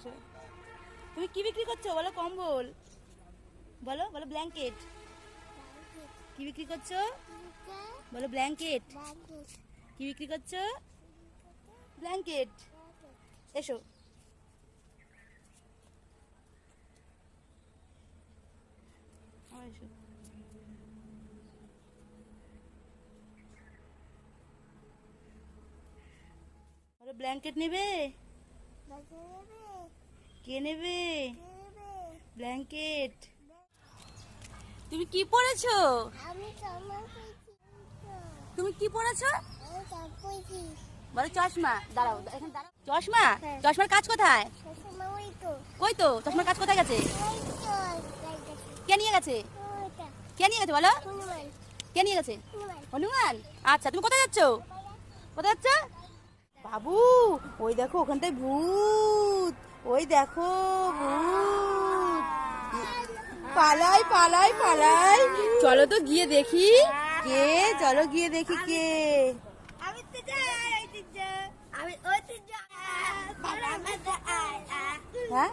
আসো। তুমি কি বিক্রি করছো বলো? কম্বল বলো, বলো ব্ল্যাঙ্কেট। কি বিক্রি করছো বলো? ব্ল্যাঙ্কেট। কি বিক্রি করছো? ব্ল্যাঙ্কেট। এসো। এসো। বলো ব্ল্যাঙ্কেট নেবে? কে নেবে ব্ল্যাঙ্কেট? তুমি কি পরেছো? তুমি কি পরেছো বলো? চশমা। দাঁড়াও, এখানে দাঁড়াও। চশমা? চশমার কাজ কোথায়? কই তো চশমার কাজ কোথায় গেছে? কে নিয়ে গেছে? কে নিয়ে গেছে বলো? কে নিয়ে গেছে? হনুমান। আচ্ছা, তুমি কোথায় যাচ্ছো? কোথায় যাচ্ছ বাবু? ওই দেখো ওখানটায় ভূত। ওই দেখো ভূত। পালাই পালাই পালাই। চলো তো গিয়ে দেখি কে। চলো গিয়ে দেখি কে। হ্যাঁ